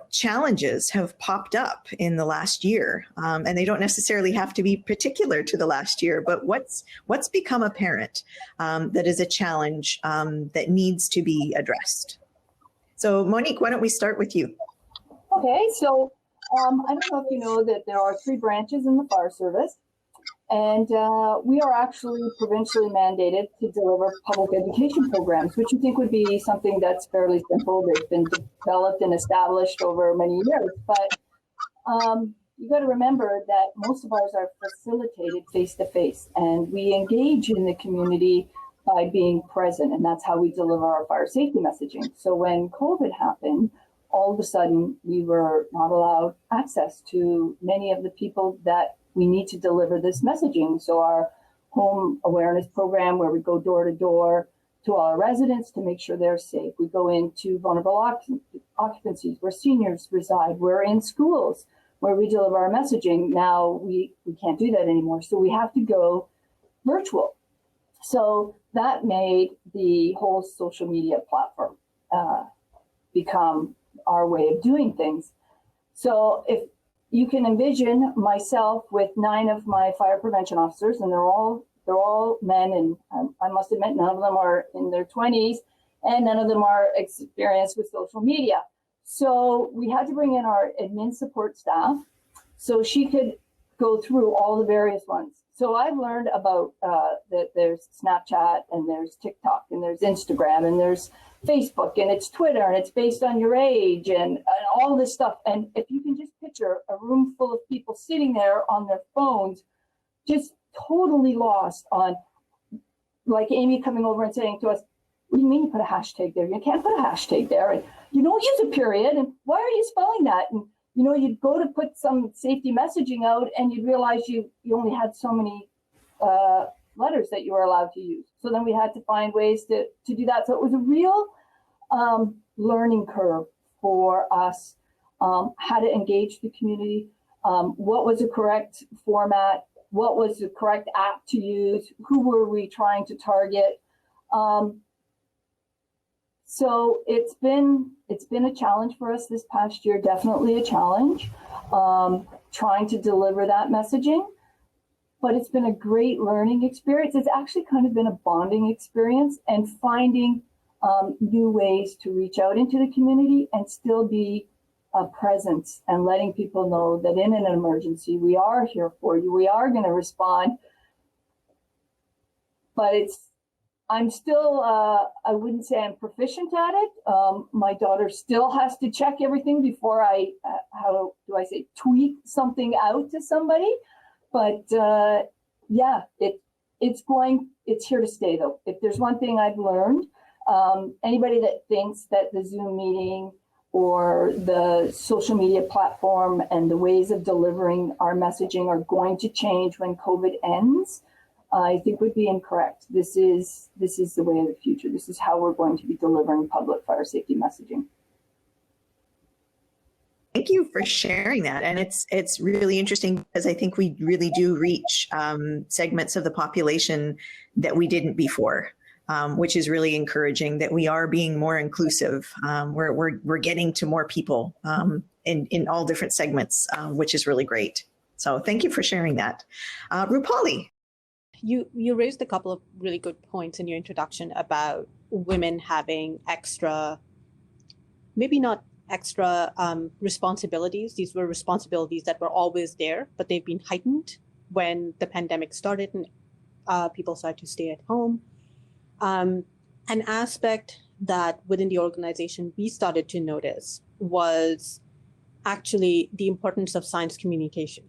what challenges have popped up in the last year? And they don't necessarily have to be particular to the last year, but what's become apparent that is a challenge that needs to be addressed? So Monique, why don't we start with you? Okay, so I don't know if you know that there are 3 branches in the fire service, and we are actually provincially mandated to deliver public education programs, which you think would be something that's fairly simple. They've been developed and established over many years, but you got to remember that most of ours are facilitated face-to-face, and we engage in the community by being present, and that's how we deliver our fire safety messaging. So when COVID happened, all of a sudden we were not allowed access to many of the people that we need to deliver this messaging. So our home awareness program, where we go door to door to our residents to make sure they're safe. We go into vulnerable occupancies where seniors reside. We're in schools where we deliver our messaging. Now we can't do that anymore. So we have to go virtual. So that made the whole social media platform become our way of doing things. So if you can envision myself with 9 of my fire prevention officers, and they're all men, and I must admit none of them are in their 20s, and none of them are experienced with social media. So we had to bring in our admin support staff so she could go through all the various ones. So I've learned about that there's Snapchat, and there's TikTok, and there's Instagram, and there's Facebook, and it's Twitter, and it's based on your age, and all this stuff. And if you can just picture a room full of people sitting there on their phones, just totally lost on, like Amy coming over and saying to us, "What do you mean you put a hashtag there? You can't put a hashtag there. And you don't use a period. And why are you spelling that?" And you'd go to put some safety messaging out, and you'd realize you only had so many letters that you were allowed to use. So then we had to find ways to do that. So it was a real learning curve for us, how to engage the community, what was the correct format, what was the correct app to use, who were we trying to target. So it's been a challenge for us this past year, definitely a challenge, trying to deliver that messaging. But it's been a great learning experience. It's actually kind of been a bonding experience, and finding new ways to reach out into the community and still be a presence, and letting people know that in an emergency, we are here for you. We are going to respond. But I'm still, I wouldn't say I'm proficient at it. My daughter still has to check everything before I, how do I say, tweet something out to somebody. But yeah, it's here to stay though. If there's one thing I've learned, anybody that thinks that the Zoom meeting or the social media platform and the ways of delivering our messaging are going to change when COVID ends, I think would be incorrect. This is the way of the future. This is how we're going to be delivering public fire safety messaging. Thank you for sharing that. And it's really interesting, because I think we really do reach segments of the population that we didn't before, which is really encouraging, that we are being more inclusive. We're getting to more people in all different segments, which is really great. So thank you for sharing that. Rupali. You raised a couple of really good points in your introduction about women having extra, maybe not extra responsibilities. These were responsibilities that were always there, but they've been heightened when the pandemic started and people started to stay at home. An aspect that within the organization we started to notice was actually the importance of science communication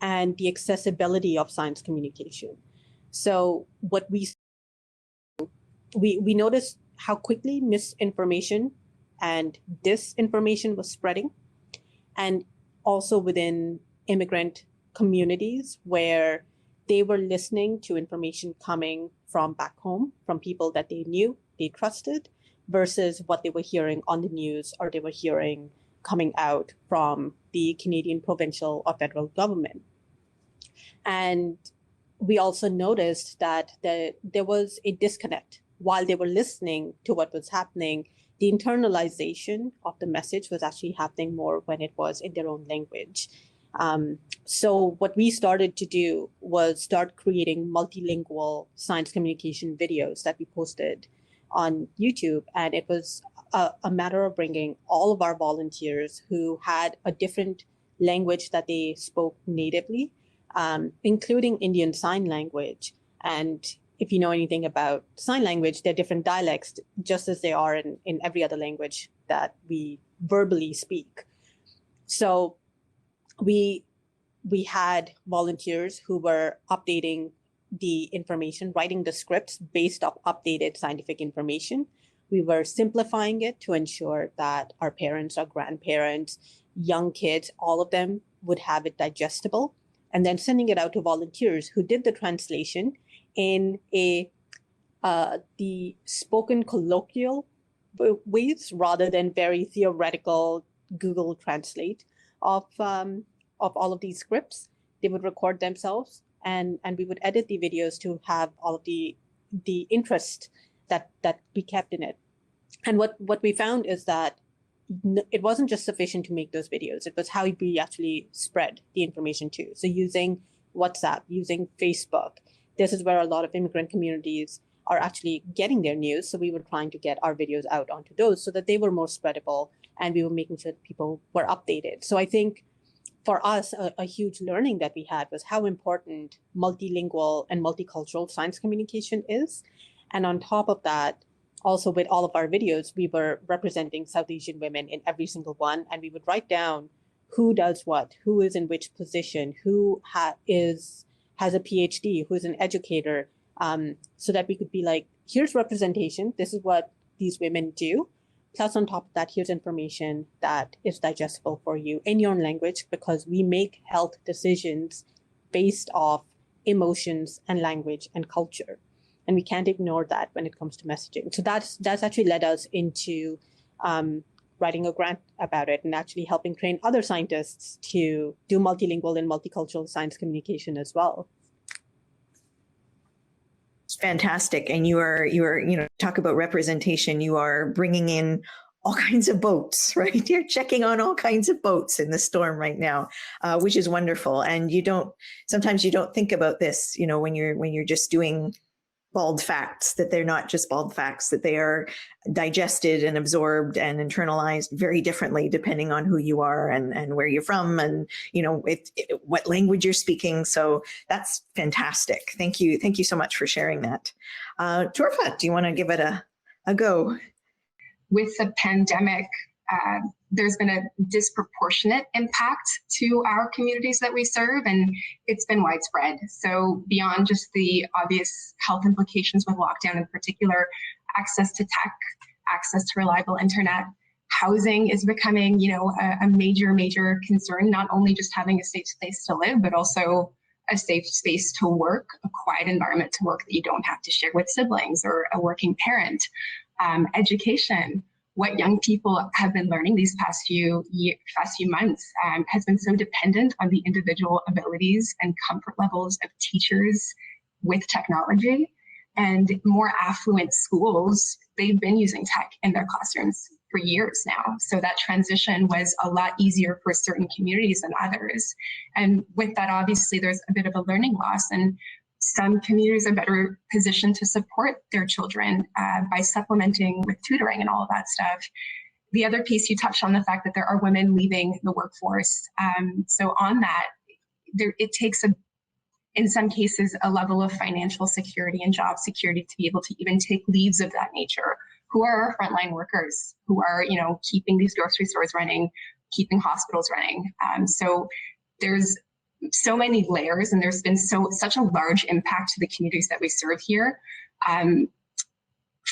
and the accessibility of science communication. So what we noticed how quickly misinformation and disinformation was spreading, and also within immigrant communities where they were listening to information coming from back home, from people that they knew, they trusted, versus what they were hearing on the news or they were hearing coming out from the Canadian provincial or federal government. And we also noticed that there was a disconnect. While they were listening to what was happening, the internalization of the message was actually happening more when it was in their own language. So what we started to do was start creating multilingual science communication videos that we posted on YouTube. And it was a matter of bringing all of our volunteers who had a different language that they spoke natively, including Indian Sign Language. And if you know anything about sign language, they're different dialects, just as they are in every other language that we verbally speak. So we had volunteers who were updating the information, writing the scripts based off updated scientific information. We were simplifying it to ensure that our parents, our grandparents, young kids, all of them would have it digestible, and then sending it out to volunteers who did the translation in the spoken colloquial ways rather than very theoretical Google Translate of all of these scripts. They would record themselves, and we would edit the videos to have all of the interest that we kept in it. And what we found is that it wasn't just sufficient to make those videos. It was how we actually spread the information too. So using WhatsApp, using Facebook. This is where a lot of immigrant communities are actually getting their news. So we were trying to get our videos out onto those so that they were more spreadable, and we were making sure that people were updated. So I think for us, a huge learning that we had was how important multilingual and multicultural science communication is. And on top of that, also with all of our videos, we were representing South Asian women in every single one. And we would write down who does what, who is in which position, who has a PhD, who is an educator, so that we could be like, here's representation. This is what these women do. Plus, on top of that, here's information that is digestible for you in your own language, because we make health decisions based off emotions and language and culture. And we can't ignore that when it comes to messaging. So that's actually led us into writing a grant about it and actually helping train other scientists to do multilingual and multicultural science communication as well. It's fantastic. And you are, talk about representation. You are bringing in all kinds of boats, right? You're checking on all kinds of boats in the storm right now, which is wonderful. And sometimes you don't think about this, when you're just doing bald facts, that they're not just bald facts, that they are digested and absorbed and internalized very differently depending on who you are and where you're from and what language you're speaking. So that's fantastic. Thank you so much for sharing that. Torfa, do you want to give it a go? With the pandemic, there's been a disproportionate impact to our communities that we serve, and it's been widespread. So beyond just the obvious health implications with lockdown in particular, access to tech, access to reliable internet, housing is becoming, a major concern, not only just having a safe space to live, but also a safe space to work, a quiet environment to work that you don't have to share with siblings or a working parent. Education. What young people have been learning these past few months has been so dependent on the individual abilities and comfort levels of teachers with technology. And more affluent schools, they've been using tech in their classrooms for years now. So that transition was a lot easier for certain communities than others. And with that, obviously, there's a bit of a learning loss. And some communities are better positioned to support their children by supplementing with tutoring and all of that stuff. The other piece, you touched on the fact that there are women leaving the workforce. So on that, it takes, in some cases, a level of financial security and job security to be able to even take leaves of that nature. Who are our frontline workers? Who are, keeping these grocery stores running, keeping hospitals running? So there's so many layers, and there's been such a large impact to the communities that we serve here.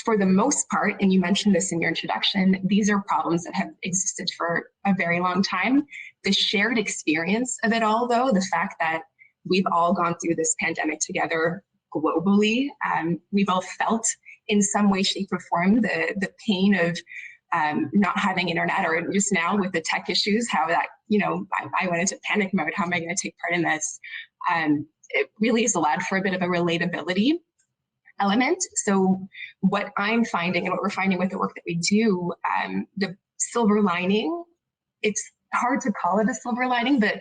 For the most part, and you mentioned this in your introduction, these are problems that have existed for a very long time. The shared experience of it all, though, the fact that we've all gone through this pandemic together globally, we've all felt in some way, shape, or form the pain of not having internet, or just now with the tech issues, how that, I went into panic mode. How am I going to take part in this? It really has allowed for a bit of a relatability. element. So what I'm finding and what we're finding with the work that we do, the silver lining, it's hard to call it a silver lining, but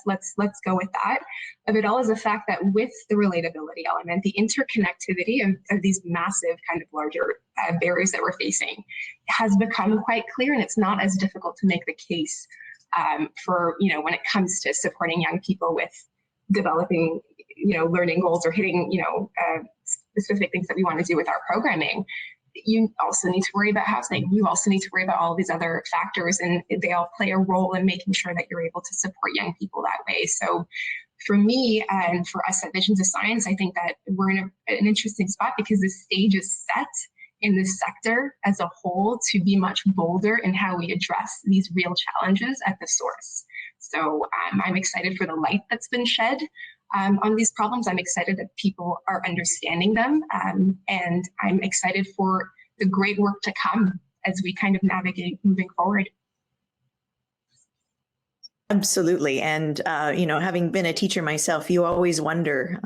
let's go with that. Of it all is the fact that with the relatability element, the interconnectivity of these massive kind of larger barriers that we're facing has become quite clear, and it's not as difficult to make the case for when it comes to supporting young people with developing learning goals or hitting specific things that we want to do with our programming. You also need to worry about housing. You also need to worry about all these other factors, and they all play a role in making sure that you're able to support young people that way. So for me and for us at Visions of Science, I think that we're in an interesting spot because the stage is set in this sector as a whole to be much bolder in how we address these real challenges at the source. So I'm excited for the light that's been shed on these problems. I'm excited that people are understanding them, and I'm excited for the great work to come as we kind of navigate moving forward. Absolutely. And, having been a teacher myself, you always wonder,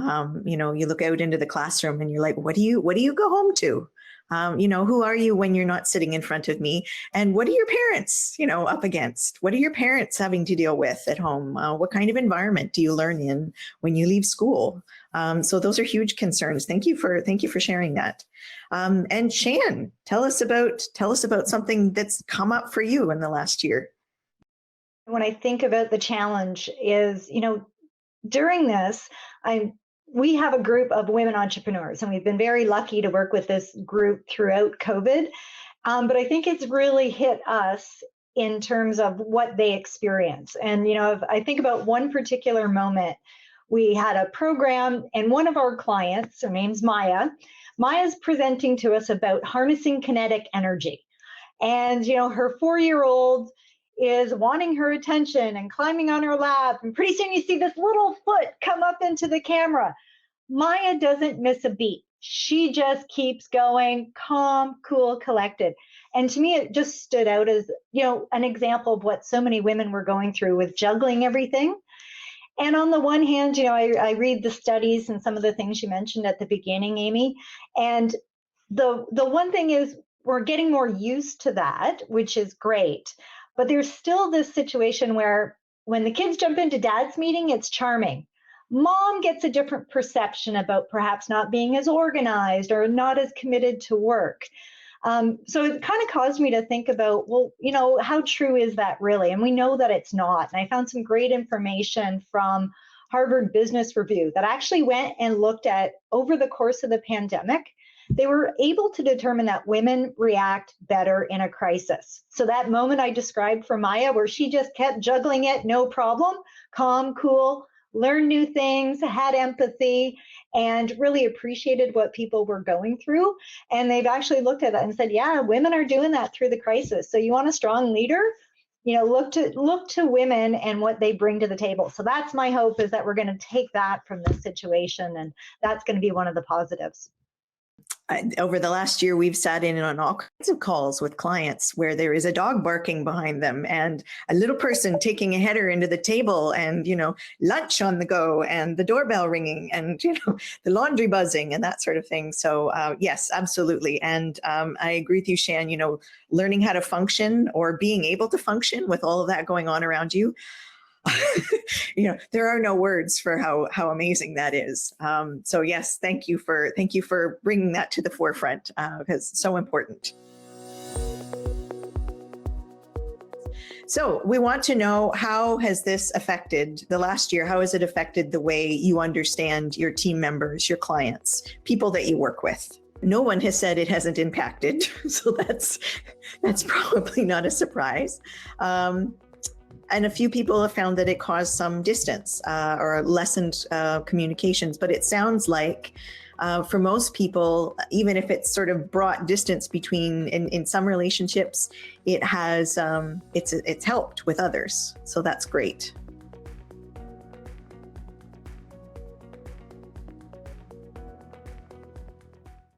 you look out into the classroom and you're like, what do you go home to? Who are you when you're not sitting in front of me? And what are your parents, up against? What are your parents having to deal with at home? What kind of environment do you learn in when you leave school? So those are huge concerns. Thank you for sharing that. And Shan, tell us about something that's come up for you in the last year. When I think about the challenge is, during this, we have a group of women entrepreneurs, and we've been very lucky to work with this group throughout COVID. But I think it's really hit us in terms of what they experience. And, if I think about one particular moment, we had a program, and one of our clients, her name's Maya. Maya's presenting to us about harnessing kinetic energy. And, her 4-year-old is wanting her attention and climbing on her lap. And pretty soon you see this little foot come up into the camera. Maya doesn't miss a beat. She just keeps going, calm, cool, collected. And to me, it just stood out as, an example of what so many women were going through with juggling everything. And on the one hand, I read the studies and some of the things you mentioned at the beginning, Amy. And the one thing is we're getting more used to that, which is great. But there's still this situation where when the kids jump into dad's meeting, it's charming. Mom gets a different perception about perhaps not being as organized or not as committed to work. So it kind of caused me to think about, well, how true is that really? And we know that it's not. And I found some great information from Harvard Business Review that actually went and looked at over the course of the pandemic. They were able to determine that women react better in a crisis. So that moment I described for Maya, where she just kept juggling it, no problem, calm, cool, learned new things, had empathy, and really appreciated what people were going through. And they've actually looked at that and said, yeah, women are doing that through the crisis. So you want a strong leader? Look to women and what they bring to the table. So that's my hope, is that we're going to take that from this situation, and that's going to be one of the positives. Over the last year, we've sat in on all kinds of calls with clients where there is a dog barking behind them and a little person taking a header into the table, and, lunch on the go, and the doorbell ringing, and, the laundry buzzing and that sort of thing. So yes, absolutely. And I agree with you, Shan, learning how to function or being able to function with all of that going on around you. There are no words for how amazing that is. So yes, thank you for bringing that to the forefront, because it's so important. So we want to know, how has this affected the last year? How has it affected the way you understand your team members, your clients, people that you work with? No one has said it hasn't impacted, so that's probably not a surprise. And a few people have found that it caused some distance or lessened communications. But it sounds like for most people, even if it's sort of brought distance between in some relationships, it has it's helped with others. So that's great.